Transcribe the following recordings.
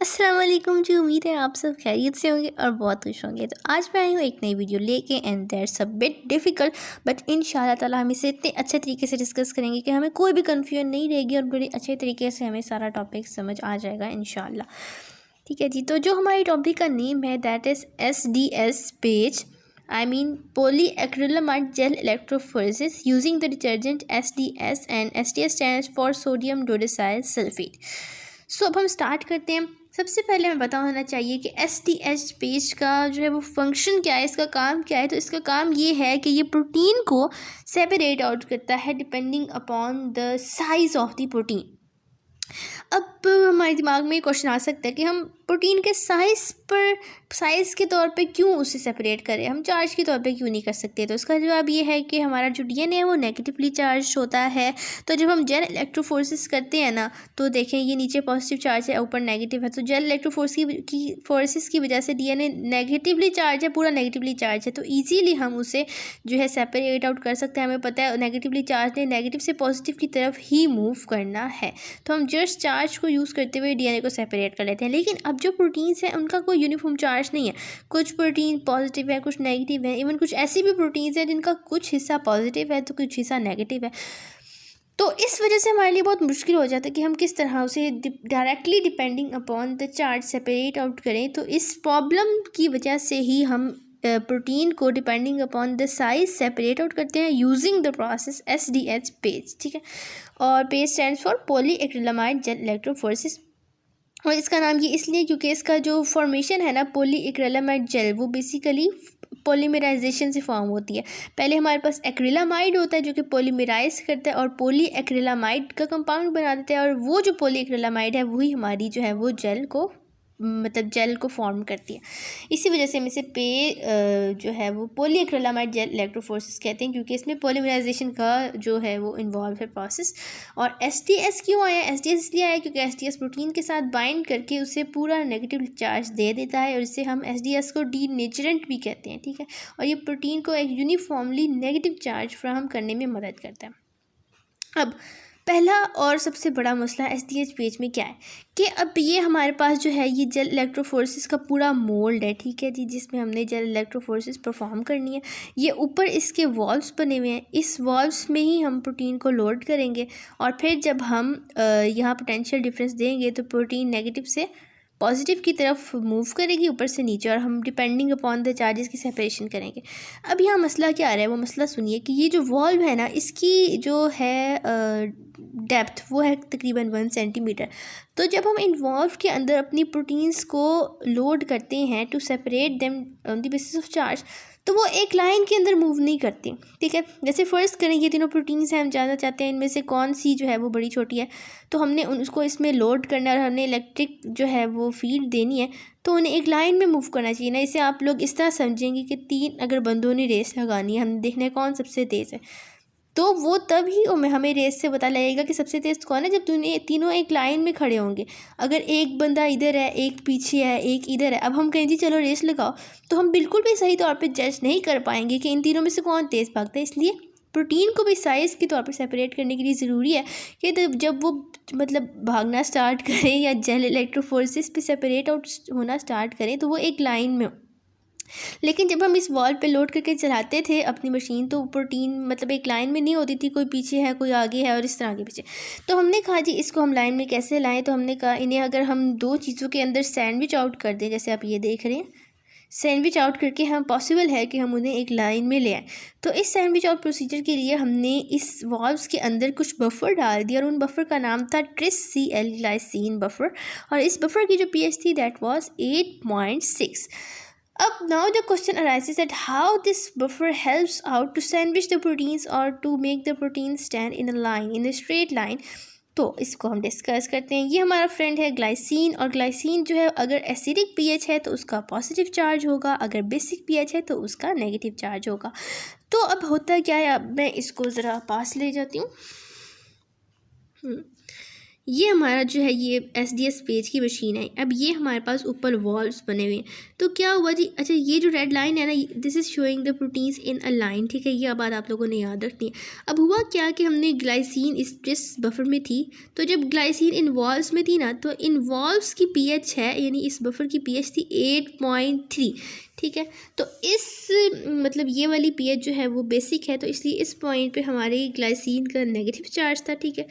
अस्सलाम वालेकुम जी। उम्मीद है आप सब खैरियत से होंगे और बहुत खुश होंगे। तो आज मैं आई हूँ एक नई वीडियो लेके and that's a bit difficult but इंशाल्लाह ताला हम इसे इतने अच्छे तरीके से डिस्कस करेंगे कि हमें कोई भी कन्फ्यूजन नहीं रहेगी और बड़े अच्छे तरीके से हमें सारा टॉपिक समझ आ जाएगा इंशाल्लाह। ठीक है जी। तो जो हमारी टॉपिक का नेम है that is SDS page, I mean polyacrylamide gel electrophoresis using the detergent SDS and SDS stands for sodium dodecyl sulfate। सो अब हम स्टार्ट करते हैं। सबसे पहले हमें पता होना चाहिए कि SDS पेज का जो है वो फंक्शन क्या है, इसका काम क्या है। तो इसका काम ये है कि ये प्रोटीन को सेपरेट आउट करता है depending upon the size of the protein. अब हमारे दिमाग में क्वेश्चन आ सकता है कि हम प्रोटीन के साइज़ के तौर पे क्यों उसे सेपरेट करें, हम चार्ज के तौर पे क्यों नहीं कर सकते। तो इसका जवाब ये है कि हमारा जो DNA है वो नेगेटिवली चार्ज होता है। तो जब हम जेल इलेक्ट्रोफोरेसिस करते हैं ना, तो देखें ये नीचे पॉजिटिव चार्ज है, ऊपर नेगेटिव है। तो जेल इलेक्ट्रोफोरेसिस की वजह से DNA नेगेटिवली चार्ज है, पूरा नेगेटिवली चार्ज है। तो ईजीली हम उसे जो है सेपरेट आउट कर सकते हैं। हमें पता है नेगेटिवली चार्ज ने नेगेटिव से पॉजिटिव की तरफ ही मूव करना है। तो हम जस्ट चार्ज को यूज़ करते हुए DNA को सेपरेट कर लेते हैं। लेकिन अब जो प्रोटीन्स हैं उनका कोई यूनिफॉर्म चार्ज नहीं है। कुछ प्रोटीन पॉजिटिव है, कुछ नेगेटिव है। इवन कुछ ऐसी भी प्रोटीन्स हैं जिनका कुछ हिस्सा पॉजिटिव है तो कुछ हिस्सा नेगेटिव है। तो इस वजह से हमारे लिए बहुत मुश्किल हो जाता है कि हम किस तरह उसे directly depending upon the charge separate out करें। तो इस प्रॉब्लम की वजह से ही हम प्रोटीन को depending upon the size separate out करते हैं using the process SDS page. ठीक है। और page stands for polyacrylamide gel electrophoresis. और इसका नाम ये इसलिए क्योंकि इसका जो फॉर्मेशन है ना पॉलीएक्रिलामाइड जेल, वो बेसिकली पॉलीमराइजेशन से फॉर्म होती है। पहले हमारे पास एक्रिलामाइड होता है जो कि पॉलीमराइज करता है और पॉलीएक्रिलामाइड का कंपाउंड बना देता है। और वो जो पॉलीएक्रिलामाइड है वही हमारी जो है वो जेल को फॉर्म करती है। इसी वजह से हम इसे जो है वो पॉलीएक्रिलामाइड जेल इलेक्ट्रोफोरेसिस कहते हैं, क्योंकि इसमें पॉलीमराइजेशन का जो है वो इन्वॉल्व है प्रोसेस। और SDS क्यों आया? SDS इसलिए आया क्योंकि SDS प्रोटीन के साथ बाइंड करके उसे पूरा नेगेटिव चार्ज दे देता है और इससे हम SDS को डीनेचरेंट भी कहते हैं। ठीक है। और ये प्रोटीन को एक यूनिफॉर्मली नेगेटिव चार्ज फ्राहम करने में मदद करता है। अब पहला और सबसे बड़ा मसला SDS पेज में क्या है कि अब ये हमारे पास जो है ये जेल इलेक्ट्रोफोरेसिस का पूरा मोल्ड है। ठीक है जी, जिसमें हमने जेल इलेक्ट्रोफोरेसिस परफॉर्म करनी है। ये ऊपर इसके वॉल्व्स बने हुए हैं, इस वॉल्व्स में ही हम प्रोटीन को लोड करेंगे और फिर जब हम यहाँ पोटेंशियल डिफरेंस देंगे तो प्रोटीन नेगेटिव से पॉजिटिव की तरफ मूव करेगी ऊपर से नीचे, और हम डिपेंडिंग अपॉन द चार्जेस की सेपरेशन करेंगे। अब यहाँ मसला क्या आ रहा है, वो मसला सुनिए कि ये जो वॉल्व है ना, इसकी जो है डेप्थ वो है तकरीबन 1 सेंटीमीटर। तो जब हम इन वॉल्व के अंदर अपनी प्रोटीन्स को लोड करते हैं to separate them on the basis of charge, तो वो एक लाइन के अंदर मूव नहीं करती। ठीक है। जैसे फर्स्ट करें, ये तीनों प्रोटीन्स हैं, हम जानना चाहते हैं इनमें से कौन सी जो है वो बड़ी छोटी है। तो हमने उसको इसमें लोड करना है और हमने इलेक्ट्रिक जो है वो फीड देनी है, तो उन्हें एक लाइन में मूव करना चाहिए ना। इसे आप लोग इस तरह समझेंगे कि 3 अगर बंदों ने रेस लगानी है, हमने देखना है कौन सबसे तेज़ है, तो वो तभी हमें रेस से पता लगेगा कि सबसे तेज़ कौन है जब तीनों एक लाइन में खड़े होंगे। अगर एक बंदा इधर है, एक पीछे है, एक इधर है, अब हम कहें जी चलो रेस लगाओ, तो हम बिल्कुल भी सही तौर पे जज नहीं कर पाएंगे कि इन तीनों में से कौन तेज़ भागता है। इसलिए प्रोटीन को भी साइज़ के तौर पर सेपरेट करने के लिए ज़रूरी है कि जब वो भागना स्टार्ट करें या जेल इलेक्ट्रोफोरेसिस पे सेपरेट आउट होना स्टार्ट करें तो वो एक लाइन में हो। लेकिन जब हम इस वॉल पे लोड करके चलाते थे अपनी मशीन, तो प्रोटीन एक लाइन में नहीं होती थी, कोई पीछे है कोई आगे है और इस तरह के पीछे। तो हमने कहा जी इसको हम लाइन में कैसे लाएं। तो हमने कहा इन्हें अगर हम 2 चीज़ों के अंदर सैंडविच आउट कर दें, जैसे आप ये देख रहे हैं, सैंडविच आउट करके हम पॉसिबल है कि हम उन्हें एक लाइन में ले आएँ। तो इस सैंडविच आउट प्रोसीजर के लिए हमने इस वॉल्व्स के अंदर कुछ बफर डाल दिया और उन बफर का नाम था TrisCl ग्लाइसिन बफर, और इस बफर की जो pH थी that was 8.6। Now the question arises that how this buffer helps out to sandwich the proteins or to make the proteins stand in a straight line। तो इसको हम discuss करते हैं। ये हमारा फ्रेंड है ग्लाइसिन, और ग्लाइसिन जो है अगर एसिडिक pH है तो उसका पॉजिटिव चार्ज होगा, अगर बेसिक pH है तो उसका नेगेटिव चार्ज होगा। तो अब होता क्या है, अब मैं इसको ज़रा पास ले जाती हूँ। ये हमारा जो है ये SDS पेज की मशीन है। अब ये हमारे पास ऊपर वॉल्व्स बने हुए हैं। तो क्या हुआ जी, अच्छा ये जो रेड लाइन है ना, this is showing the proteins in a line, ठीक है। ये बात आप लोगों ने याद रखनी है। अब हुआ क्या कि हमने ग्लाइसिन इस जिस बफर में थी, तो जब ग्लाइसिन इन वॉल्व्स में थी ना, तो इन वॉल्व्स की pH है, यानी इस बफर की pH थी 8.3, ठीक है। तो इस मतलब ये वाली pH जो है वो बेसिक है, तो इसलिए इस पॉइंट पे हमारे ग्लाइसिन का नेगेटिव चार्ज था, ठीक है।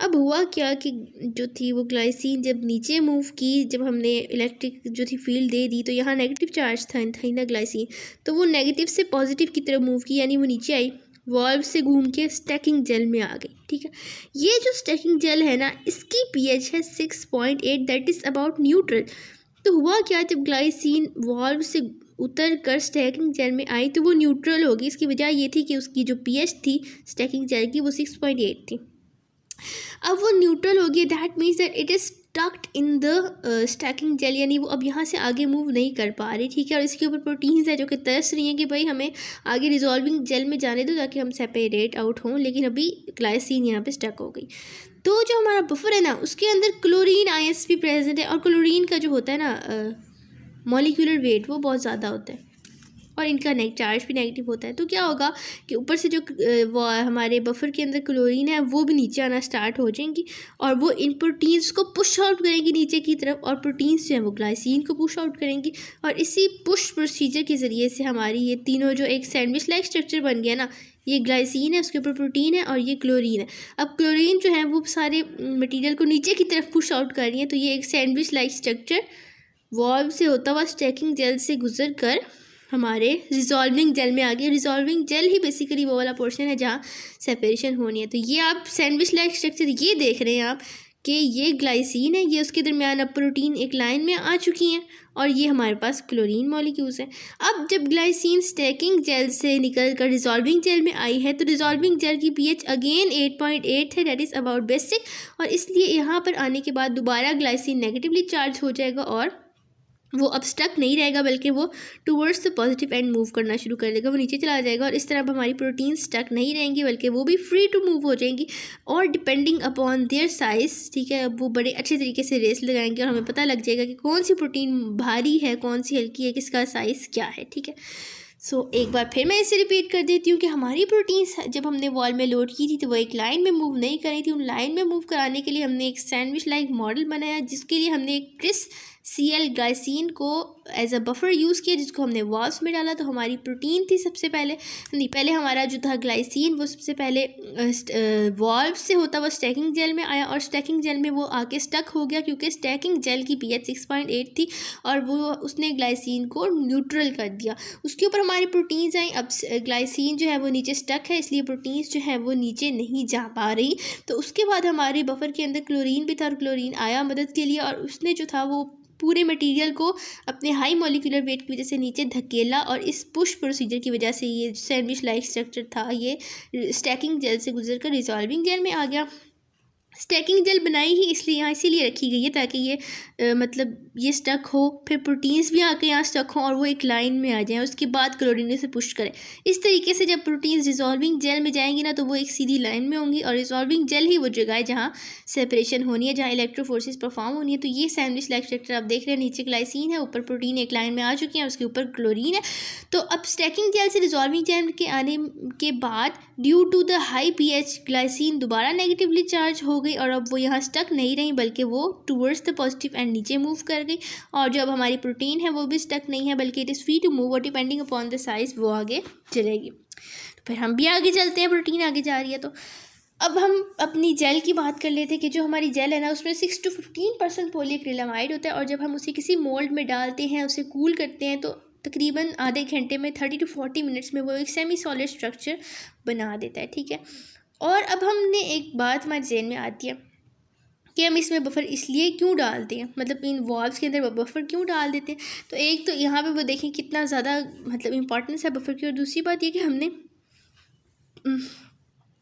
अब हुआ क्या कि जो थी वो ग्लाइसिन जब नीचे मूव की, जब हमने इलेक्ट्रिक जो थी फील्ड दे दी, तो यहाँ नेगेटिव चार्ज था ना ग्लाइसिन, तो वो नेगेटिव से पॉजिटिव की तरफ मूव की, यानी वो नीचे आई, वॉल्व से घूम के स्टैकिंग जेल में आ गई, ठीक है। ये जो स्टैकिंग जेल है ना, इसकी pH है 6.8, दैट इज़ अबाउट न्यूट्रल। तो हुआ क्या, जब ग्लाइसिन वॉल्व से उतर कर स्टैकिंग जेल में आई तो वो न्यूट्रल होगी। इसकी वजह ये थी कि उसकी जो pH थी स्टैकिंग जेल की वो 6.8 थी। अब वो न्यूट्रल हो गई, that means that it is stucked in the stacking gel, यानी वो अब यहाँ से आगे मूव नहीं कर पा रही, ठीक है। और इसके ऊपर प्रोटीन्स है जो कि तरस रही हैं कि भाई हमें आगे रिजॉल्विंग जेल में जाने दो ताकि हम सेपरेट आउट हों, लेकिन अभी ग्लाइसिन यहाँ पे स्टक हो गई। तो जो हमारा बफर है ना, उसके अंदर क्लोरीन आयंस भी प्रेजेंट है, और क्लोरीन का जो होता है ना मॉलिक्यूलर वेट वो बहुत ज़्यादा होता है, और इनका चार्ज भी नेगेटिव होता है। तो क्या होगा कि ऊपर से जो वो हमारे बफर के अंदर क्लोरीन है वो भी नीचे आना स्टार्ट हो जाएंगी, और वो इन प्रोटीन्स को पुश आउट करेंगी नीचे की तरफ, और प्रोटीन्स जो है वो ग्लाइसिन को पुश आउट करेंगी, और इसी पुश प्रोसीजर के ज़रिए से हमारी ये तीनों जो एक सैंडविच लाइक स्ट्रक्चर बन गया ना, ये ग्लाइसिन है, उसके ऊपर प्रोटीन है, और ये क्लोरीन है। अब क्लोरीन जो है वो सारे मटेरियल को नीचे की तरफ पुश आउट कर रही है, तो ये एक सैंडविच लाइक स्ट्रक्चर वॉल्व से होता हुआ स्टैकिंग जेल से गुजर कर हमारे रिजॉल्विंग जेल में आ गई। रिजॉल्विंग जेल ही बेसिकली वो वाला पोर्शन है जहाँ सेपरेशन होनी है। तो ये आप सैंडविच लाइक स्ट्रक्चर ये देख रहे हैं आप कि ये ग्लाइसिन है, ये उसके दरमियान अब प्रोटीन एक लाइन में आ चुकी हैं, और ये हमारे पास क्लोरीन मॉलिक्यूल्स हैं। अब जब ग्लाइसिन स्टैकिंग जेल से निकल कर रिजॉल्विंग जेल में आई है, तो रिजॉल्विंग जेल की pH अगेन 8.8 है, दैट इज़ अबाउट बेसिक, और इसलिए यहाँ पर आने के बाद दोबारा ग्लाइसिन नेगेटिवली चार्ज हो जाएगा, और वो अब स्टक नहीं रहेगा, बल्कि वो towards the positive and move करना शुरू कर देगा, वो नीचे चला जाएगा, और इस तरह अब हमारी प्रोटीन स्टक नहीं रहेंगी, बल्कि वो भी फ्री टू मूव हो जाएंगी, और डिपेंडिंग अपॉन देयर साइज़, ठीक है, अब वो बड़े अच्छे तरीके से रेस लगाएंगे, और हमें पता लग जाएगा कि कौन सी प्रोटीन भारी है, कौन सी हल्की है, किसका साइज़ क्या है, ठीक है। सो एक बार फिर मैं इसे रिपीट कर देती हूँ कि हमारी प्रोटीन्स जब हमने वॉल में लोड की थी तो वो एक लाइन में मूव नहीं कर रही थी। उन लाइन में मूव कराने के लिए हमने एक सैंडविच लाइक मॉडल बनाया, जिसके लिए हमने एक ट्रिस CL ग्लाइसिन को एज अ बफर यूज़ किया, जिसको हमने वॉल्व्स में डाला। तो हमारी प्रोटीन थी सबसे पहले, नहीं पहले हमारा जो था ग्लाइसिन वो सबसे पहले वॉल्व से होता हुआ स्टैकिंग जेल में आया, और स्टैकिंग जेल में वो आके स्टक हो गया, क्योंकि स्टैकिंग जेल की pH 6.8 थी, और वो उसने ग्लाइसिन को न्यूट्रल कर दिया। उसके ऊपर हमारी प्रोटीन्स आई। अब ग्लाइसिन जो है वो नीचे स्टक है, इसलिए प्रोटीन्स जो है वो नीचे नहीं जा पा रही। तो उसके बाद हमारे बफर के अंदर क्लोरीन भी था, और क्लोरीन आया मदद के लिए, और उसने जो था वो पूरे मटेरियल को अपने हाई मॉलिक्यूलर वेट की वजह से नीचे धकेला, और इस पुश प्रोसीजर की वजह से ये सैंडविच लाइक स्ट्रक्चर था ये स्टैकिंग जेल से गुजर कर रिजॉल्विंग जेल में आ गया। स्टैकिंग जेल बनाई ही इसलिए यहाँ इसीलिए रखी गई है ताकि ये मतलब ये स्टक हो, फिर प्रोटीन्स भी आके यहाँ स्टक हो, और वो एक लाइन में आ जाएं, उसके बाद क्लोरीन से पुश करें। इस तरीके से जब प्रोटीन्स रिजॉल्विंग जेल में जाएंगी ना, तो वो एक सीधी लाइन में होंगी, और रिजॉल्विंग जेल ही वो जगह है जहाँ सेपरेशन होनी है, जहाँ इलेक्ट्रोफोर्सेस परफॉर्म होनी है। तो ये सैंडविच लाइक स्ट्रक्चर आप देख रहे हैं, नीचे ग्लाइसिन है, ऊपर प्रोटीन एक लाइन में आ चुकी है, उसके ऊपर क्लोरीन है। तो अब स्टैकिंग जेल से रिजॉल्विंग जेल के आने के बाद due to the high pH glycine दोबारा नेगेटिवली चार्ज हो गई, और अब वो यहाँ स्टक नहीं रही, बल्कि वो टूवर्ड्स द पॉजिटिव एंड नीचे मूव कर गई। और जो अब हमारी प्रोटीन है वो भी स्टक नहीं है, बल्कि it is free to move, और डिपेंडिंग अपॉन द साइज वो आगे चलेगी। तो फिर हम भी आगे चलते हैं, प्रोटीन आगे जा रही है। तो अब हम अपनी जेल की बात कर लेते हैं कि जो हमारी जेल है ना, उसमें 6 to 15% पॉलीएक्रिलामाइड होता है, और जब हम उसे किसी मोल्ड में डालते हैं, उसे कूल करते हैं, तो तकरीबन आधे घंटे में 30 to 40 मिनट्स में वो एक सेमी सॉलिड स्ट्रक्चर बना देता है, ठीक है। और अब हमने एक बात हमारे जहन में आती है कि हम इसमें बफर इसलिए क्यों डालते हैं, मतलब इन वॉल्व्स के अंदर बफर क्यों डाल देते हैं। तो एक तो यहाँ पे वो देखें कितना ज़्यादा मतलब इंपॉर्टेंस है बफर की, और दूसरी बात ये कि हमने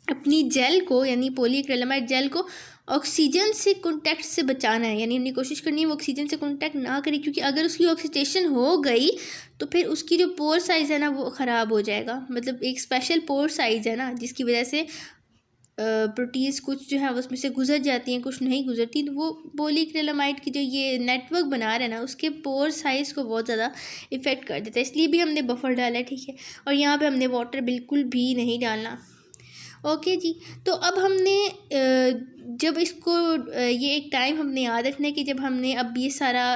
अपनी जेल को यानी पॉलीएक्रिलामाइड जेल को ऑक्सीजन से कॉन्टैक्ट से बचाना है, यानी हमने कोशिश करनी है वो ऑक्सीजन से कॉन्टैक्ट ना करे, क्योंकि अगर उसकी ऑक्सीडेशन हो गई तो फिर उसकी जो पोर साइज़ है ना वो ख़राब हो जाएगा। मतलब एक स्पेशल पोर साइज़ है ना, जिसकी वजह से प्रोटीन्स कुछ जो है उसमें से गुजर जाती हैं, कुछ नहीं गुजरती, तो वो पॉलीक्रिलामाइड की जो ये नेटवर्क बना रहा है ना, उसके पोर साइज़ को बहुत ज़्यादा इफ़ेक्ट कर देता है। इसलिए भी हमने बफर डाला है, ठीक है। और यहाँ पे हमने वाटर बिल्कुल भी नहीं डालना। ओके जी। तो अब हमने जब इसको ये एक टाइम हमने याद रखना है कि जब हमने अब ये सारा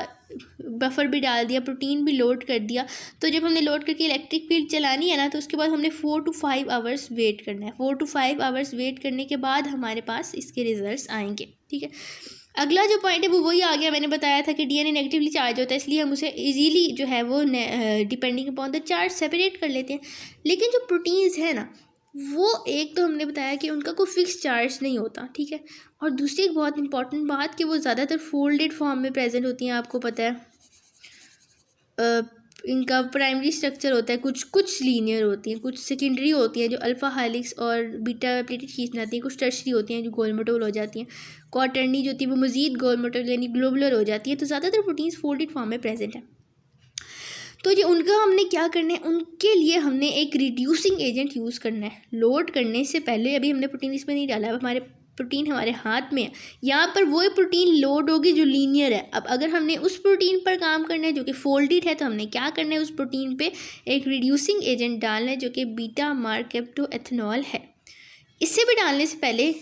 बफर भी डाल दिया, प्रोटीन भी लोड कर दिया, तो जब हमने लोड करके इलेक्ट्रिक फील्ड चलानी है ना, तो उसके बाद हमने 4 to 5 आवर्स वेट करना है। 4 to 5 आवर्स वेट करने के बाद हमारे पास इसके रिजल्ट्स आएंगे, ठीक है। अगला जो पॉइंट है वो वही आ गया, मैंने बताया था कि डीएनए नेगेटिवली चार्ज होता है, इसलिए हम उसे इजीली जो है वो depending upon the charge separate कर लेते हैं। लेकिन जो प्रोटीन्स है ना, वो एक तो हमने बताया कि उनका कोई फिक्स चार्ज नहीं होता, ठीक है। और दूसरी एक बहुत इंपॉर्टेंट बात कि वो ज़्यादातर फोल्डेड फॉर्म में प्रेजेंट होती हैं, आपको पता है। इनका प्राइमरी स्ट्रक्चर होता है, कुछ लीनियर होती हैं, कुछ सेकेंडरी होती हैं जो अल्फ़ा हेलिक्स और बीटा प्लेटेड खींच जाती हैं, कुछ टर्शरी होती हैं जो गोल-मटोल हो जाती हैं, क्वाटरनी जो होती है वो मज़ीद गोल-मटोल यानी ग्लोबुलर हो जाती है। तो ज़्यादातर प्रोटीन्स फोल्डेड फॉर्म में प्रेजेंट है। तो ये उनका हमने क्या करना है, उनके लिए हमने एक रिड्यूसिंग एजेंट यूज़ करना है। लोड करने से पहले अभी हमने प्रोटीन इसमें नहीं डाला, अब हमारे प्रोटीन हमारे हाथ में है, यहाँ पर वही प्रोटीन लोड होगी जो लीनियर है। अब अगर हमने उस प्रोटीन पर काम करना है जो कि फोल्डेड है, तो हमने क्या करना है, उस प्रोटीन पे एक रिड्यूसिंग एजेंट डालना है जो कि बीटा मार्केप्टोएथेनॉल है। इससे भी डालने से पहले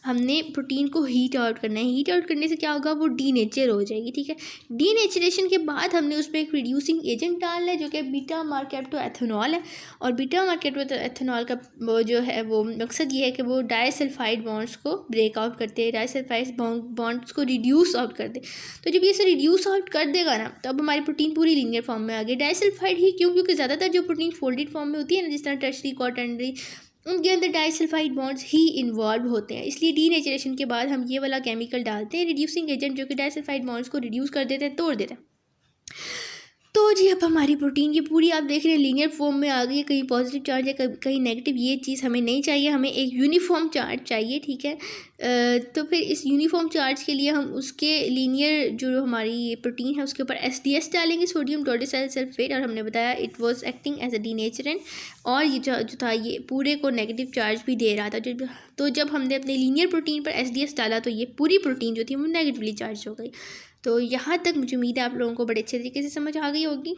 हमने प्रोटीन को हीट आउट करना है। हीट आउट करने से क्या होगा, वो डीनेचर हो जाएगी, ठीक है। डीनेचरेशन के बाद हमने उसमें एक रिड्यूसिंग एजेंट डालना है जो कि बीटा मार्केप्टोएथेनॉल है। और बीटा मार्केप्टोएथेनॉल का वो जो है वो मकसद ये है कि वो डाइसल्फाइड बॉन्ड्स को ब्रेक आउट करते हैं, डाइसल्फाइड बॉन्ड्स को रिड्यूस आउट कर दे। तो जब ये से रिड्यूस आउट कर देगा ना, तो अब हमारी प्रोटीन पूरी लीनियर फॉर्म में आ गई। डाइसल्फाइड ही क्यों, क्योंकि ज़्यादातर जो प्रोटीन फोल्डेड फॉर्म में होती है ना, जिस तरह टर्शरी, क्वाटरनरी, उनके अंदर डाइसल्फाइड बॉन्ड्स ही इन्वॉल्व होते हैं। इसलिए डीनेचरेशन के बाद हम ये वाला केमिकल डालते हैं, रिड्यूसिंग एजेंट, जो कि डाइसल्फाइड बॉन्ड्स को रिड्यूस कर देते हैं, तोड़ देते हैं। तो जी अब हमारी प्रोटीन की पूरी आप देख रहे हैं लीनियर फॉर्म में आ गई है। कहीं पॉजिटिव चार्ज है, कहीं नेगेटिव, ये चीज़ हमें नहीं चाहिए, हमें एक यूनिफॉर्म चार्ज चाहिए, ठीक है। तो फिर इस यूनिफॉर्म चार्ज के लिए हम उसके लीनियर जो हमारी प्रोटीन है उसके ऊपर SDS डालेंगे, सोडियम डोडेसिल सल्फेट। और हमने बताया it was acting as a denaturant, और ये जो था ये पूरे को नेगेटिव चार्ज भी दे रहा था। तो जब हमने अपने लीनियर प्रोटीन पर SDS डाला, तो ये पूरी प्रोटीन जो थी वो नेगेटिवली चार्ज हो गई। तो यहाँ तक मुझे उम्मीद है आप लोगों को बड़े अच्छे तरीके से समझ आ गई होगी।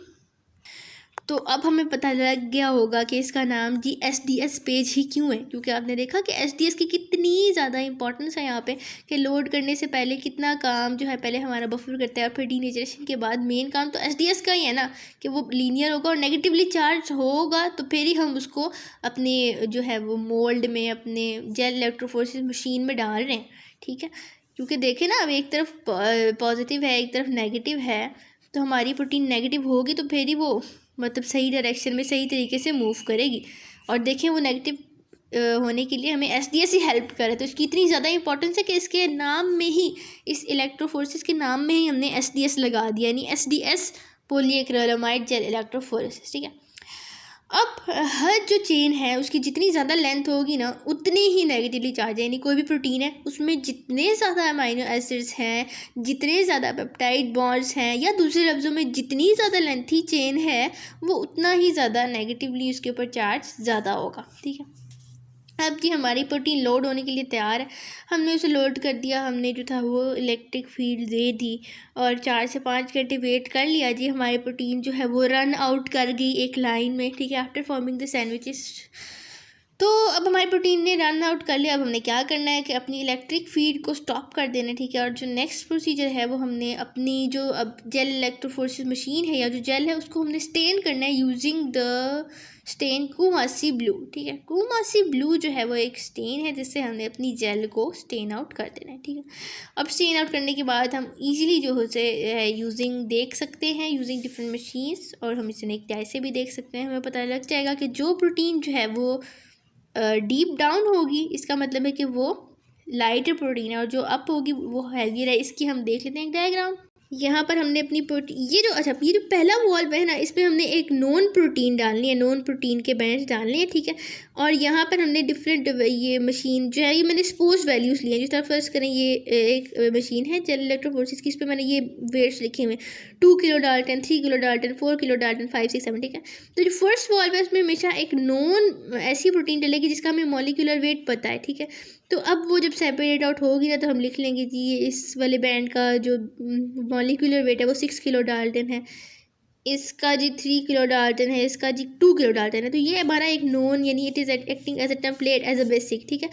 तो अब हमें पता लग गया होगा कि इसका नाम जी SDS पेज ही क्यों है, क्योंकि आपने देखा कि SDS की कितनी ज़्यादा इंपॉर्टेंस है यहाँ पे, कि लोड करने से पहले कितना काम जो है पहले हमारा बफर करता है, और फिर डीनेचरेशन के बाद मेन काम तो SDS का ही है ना, कि वो लीनियर होगा और नेगेटिवली चार्ज होगा, तो फिर ही हम उसको अपने जो है वो मोल्ड में, अपने जेल इलेक्ट्रोफोरेसिस मशीन में डाल रहे हैं, ठीक है। क्योंकि देखें ना, अब एक तरफ पॉजिटिव है, एक तरफ नेगेटिव है, तो हमारी प्रोटीन नेगेटिव होगी तो फिर ही वो मतलब सही डायरेक्शन में सही तरीके से मूव करेगी। और देखें वो नेगेटिव होने के लिए हमें SDS ही हेल्प करे। तो इसकी इतनी ज़्यादा इंपॉर्टेंस है कि इसके नाम में ही, इस इलेक्ट्रोफोरेसिस के नाम में ही हमने SDS लगा दिया, यानी SDS पॉलीएक्रिलामाइड जेल इलेक्ट्रोफोरेसिस, ठीक है। अब हर जो चेन है उसकी जितनी ज़्यादा लेंथ होगी ना, उतनी ही नेगेटिवली चार्ज है। यानी कोई भी प्रोटीन है उसमें जितने ज़्यादा अमाइनो एसिड्स हैं, जितने ज़्यादा पेप्टाइड बॉन्ड्स हैं, या दूसरे लफ्ज़ों में जितनी ज़्यादा लेंथी चेन है, वो उतना ही ज़्यादा नेगेटिवली उसके ऊपर चार्ज ज़्यादा होगा, ठीक है। अब जी हमारी प्रोटीन लोड होने के लिए तैयार है। हमने उसे लोड कर दिया, हमने जो था वो इलेक्ट्रिक फील्ड दे दी, और 4 से 5 घंटे वेट कर लिया जी। हमारी प्रोटीन जो है वो रन आउट कर गई एक लाइन में, ठीक है, आफ्टर फॉर्मिंग द सैंडविचेस। तो अब हमारी प्रोटीन ने रन आउट कर लिया। अब हमने क्या करना है कि अपनी इलेक्ट्रिक फीड को स्टॉप कर देना, ठीक है। और जो नेक्स्ट प्रोसीजर है वो हमने अपनी जो अब जेल इलेक्ट्रोफोरेसिस मशीन है या जो जेल है उसको हमने स्टेन करना है यूजिंग द स्टेन कुमासी ब्लू, ठीक है। कुमासी ब्लू जो है वो एक स्टेन है जिससे हमने अपनी जेल को स्टेन आउट कर देना है, ठीक है। अब स्टेन आउट करने के बाद हम इजीली जो उसे यूजिंग देख सकते हैं, यूजिंग डिफरेंट मशीन्स, और हम इसे एक डाई से भी देख सकते हैं। हमें पता लग जाएगा कि जो प्रोटीन जो है वो डीप डाउन होगी, इसका मतलब है कि वो लाइटर प्रोटीन है, और जो अप होगी वो हैवियर है। इसकी हम देख लेते हैं एक डायग्राम। यहाँ पर हमने अपनी प्रोटीन, ये जो पहला वॉल्व है ना, इसमें हमने एक नॉन प्रोटीन डालनी है, नॉन प्रोटीन के बैंड्स डालने हैं, ठीक है। और यहाँ पर हमने डिफरेंट, ये मशीन जो है ये मैंने सपोज वैल्यूज़ लिए हैं। जिस तरह फर्स्ट करें, ये एक मशीन है जेल इलेक्ट्रोफोरेसिस की, इस पर मैंने ये वेट्स लिखे हुए हैं, 2 kilo Dalton, 3 kilo Dalton, 4 kilo Dalton, 5, 6, 7, ठीक है। तो जो फर्स्ट वॉल्व है उसमें हमेशा एक नॉन ऐसी प्रोटीन डलेगी जिसका हमें मॉलिक्यूलर वेट पता है, ठीक है। तो अब वो जब सेपरेट आउट होगी ना, तो हम लिख लेंगे कि ये इस वाले बैंड का जो मॉलिक्यूलर वेट है वो 6 किलो डाल्टन है, इसका जी 3 किलो डाल्टन है, इसका जी 2 किलो डाल्टन है। तो ये हमारा एक नोन, यानी it is acting as a template, as a basic, ठीक है।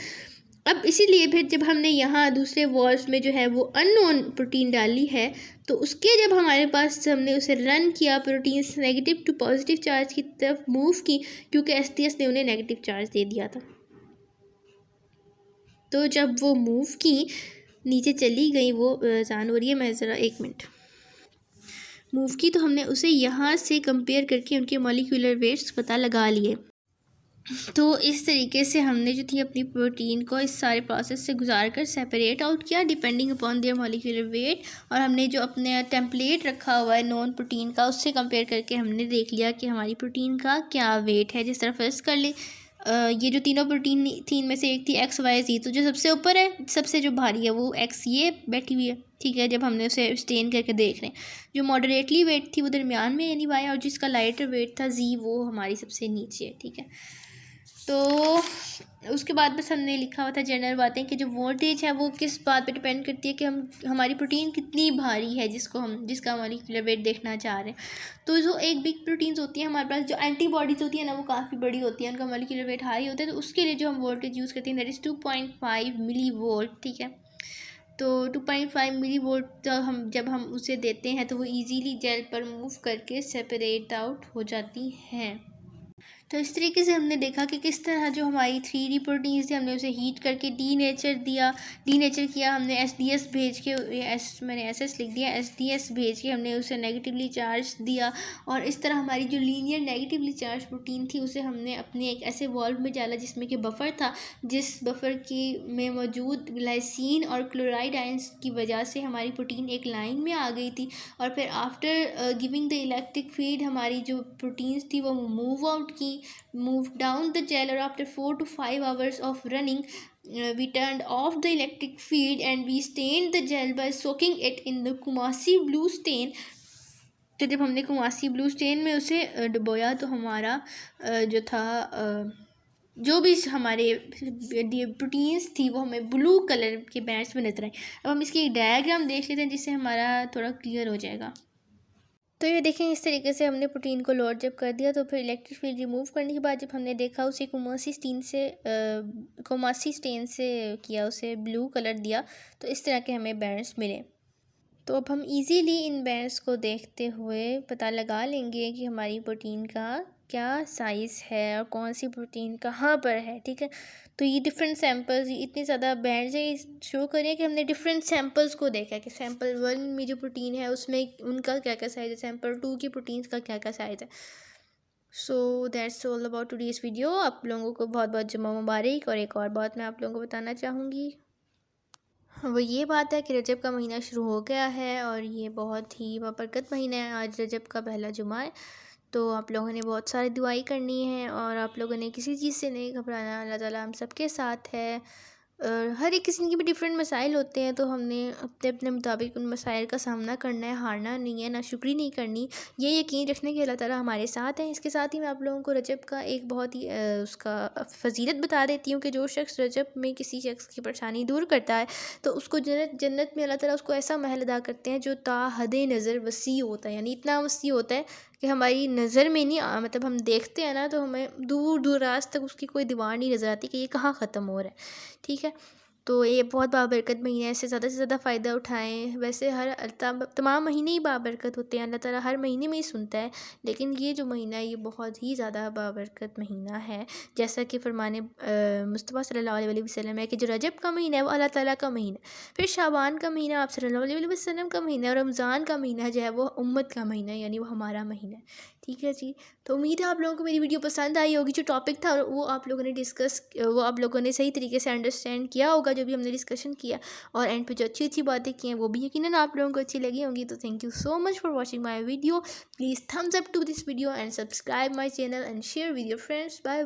अब इसीलिए फिर जब हमने यहाँ दूसरे वॉल्स में जो है वो अननोन प्रोटीन डाली है, तो उसके जब हमारे पास हमने उसे रन किया, protein negative to positive charge की तरफ मूव की, क्योंकि एसटीएस ने उन्हें नेगेटिव चार्ज दे दिया था। तो जब वो मूव की, नीचे चली गई, वो जान हो रही है, मैं ज़रा 1 मिनट, मूव की, तो हमने उसे यहाँ से कंपेयर करके उनके मॉलिक्यूलर वेट्स पता लगा लिए। तो इस तरीके से हमने जो थी अपनी प्रोटीन को इस सारे प्रोसेस से गुजार कर सेपरेट आउट किया depending upon their molecular weight. और हमने जो अपने टेम्पलेट रखा हुआ है नॉन प्रोटीन का, उससे कंपेयर करके हमने देख लिया कि हमारी प्रोटीन का क्या वेट है। जिस तरह फर्स्ट कर ले, ये जो तीनों प्रोटीन थी, इनमें से एक थी एक्स वाई जी, तो जो सबसे ऊपर है, सबसे जो भारी है वो एक्स ये बैठी हुई है, ठीक है। जब हमने उसे स्टेन करके देख रहे हैं, जो मॉडरेटली वेट थी वो दरमियान में यानी वाई, और जिसका लाइटर वेट था जी, वो हमारी सबसे नीचे है, ठीक है। तो उसके बाद बस हमने लिखा हुआ था जनरल बातें कि जो वोल्टेज है वो किस बात पे डिपेंड करती है कि हमारी प्रोटीन कितनी भारी है, जिसका मॉलिक्यूलर वेट देखना चाह रहे हैं। तो जो एक बिग प्रोटीन्स होती हैं हमारे पास, जो एंटीबॉडीज़ होती है ना, वो काफ़ी बड़ी होती है, उनका मॉलिक्यूलर वेट हाई होता है। तो उसके लिए जो हम वोल्टेज यूज़ करते हैं दैट इज़ 2.5 मिली वोल्ट, ठीक है। तो 2.5 मिली वोल्ट जब हम उसे देते हैं तो वो ईजीली जेल पर मूव करके सेपरेट आउट हो जाती हैं। तो इस तरीके से हमने देखा कि किस तरह जो हमारी 3D प्रोटीन्स थी, हमने उसे हीट करके डीनेचर किया हमने SDS भेज के, मैंने SS लिख दिया, SDS भेज के हमने उसे नेगेटिवली चार्ज दिया। और इस तरह हमारी जो लीनियर नेगेटिवली चार्ज प्रोटीन थी उसे हमने अपने एक ऐसे वॉल्व में डाला जिसमें कि बफ़र था, जिस बफ़र की में मौजूद ग्लाइसिन और क्लोराइड आयंस की वजह से हमारी प्रोटीन एक लाइन में आ गई थी। और फिर after giving the electric feed हमारी जो प्रोटीन्स थी वो मूव आउट की, move down the gel, or after 4 to 5 hours of running, we turned off the electric field and we stained the gel by soaking it in the Kumasi blue stain। तो जब हमने कुमासी blue stand में उसे डुबोया तो हमारा जो था जो भी हमारे प्रोटीन्स थी वो हमें ब्लू कलर के बैंड्स में नजर आए। अब हम इसकी एक डायग्राम देख लेते हैं जिससे हमारा थोड़ा क्लियर हो जाएगा। तो ये देखें, इस तरीके से हमने प्रोटीन को लोड जब कर दिया तो फिर इलेक्ट्रिक फील्ड रिमूव करने के बाद जब हमने देखा उसे कोमासी स्टेन से किया, उसे ब्लू कलर दिया, तो इस तरह के हमें बैंड्स मिले। तो अब हम इजीली इन बैंड्स को देखते हुए पता लगा लेंगे कि हमारी प्रोटीन का क्या साइज़ है और कौन सी प्रोटीन कहाँ पर है, ठीक है। तो ये डिफरेंट सैम्पल्स, इतने ज़्यादा बैंड्स हैं, शो करें कि हमने डिफरेंट सैम्पल्स को देखा है कि सैम्पल 1 में जो प्रोटीन है उसमें उनका क्या क्या साइज़ है, सैम्पल 2 की प्रोटीन्स का क्या क्या साइज़ है। So that's all about today's video. आप लोगों को बहुत बहुत जुम्मा मुबारक। और एक और बात मैं आप लोगों को बताना चाहूँगी, वो ये बात है कि रजब का महीना शुरू हो गया है और ये बहुत ही बाबरकत महीना है। आज रजब का पहला जुमा है, तो आप लोगों ने बहुत सारी दुआई करनी है और आप लोगों ने किसी चीज़ से नहीं घबराना। अल्लाह ताला हम सबके साथ है। हर एक किस्म के भी डिफरेंट मसाइल होते हैं, तो हमने अपने अपने मुताबिक उन मसाइल का सामना करना है, हारना नहीं है, नाशुक्री नहीं करनी। ये यकीन रखने के अल्लाह ताला हमारे साथ हैं। इसके साथ ही मैं आप लोगों को रजब का एक बहुत ही उसका फ़जीलत बता देती हूँ कि जो शख्स रजब में किसी शख्स की परेशानी दूर करता है तो उसको जन्नत में अल्लाह ताला उसको ऐसा महल अदा करते हैं जो ता हद नज़र वसी होता है, यानी इतना वसी होता है कि हमारी नज़र में नहीं मतलब हम देखते हैं ना तो हमें दूर दूराज तक उसकी कोई दीवार नहीं नज़र आती कि ये कहाँ ख़त्म हो रहा है, ठीक है। तो ये बहुत बाबरकत महीना है, इससे ज़्यादा से ज़्यादा फ़ायदा उठाएं। वैसे तमाम महीने ही बाबरकत होते हैं, अल्लाह ताला हर महीने में ही सुनता है, लेकिन ये जो महीना है ये बहुत ही ज़्यादा बाबरकत महीना है। जैसा कि फरमाने मुस्तफ़ा सल्लल्लाहु अलैहि वसल्लम है कि जो रजब का महीना है वो अल्लाह ताला का महीना, फिर शाबान का महीना आप सल्लल्लाहु अलैहि वसल्लम का महीना, और रमज़ान का महीना जो है वो उम्मत का महीना है, यानी वो हमारा महीना है, ठीक है जी। तो उम्मीद है आप लोगों को मेरी वीडियो पसंद आई होगी। जो टॉपिक था वो आप लोगों ने वो आप लोगों ने सही तरीके से अंडरस्टैंड किया होगा जो भी हमने डिस्कशन किया, और एंड पे जो अच्छी अच्छी बातें की हैं वो भी यकीनन आप लोगों को अच्छी लगी होंगी। तो thank you so much for watching my video. Please thumbs up to this video and subscribe my channel and share with your friends. Bye.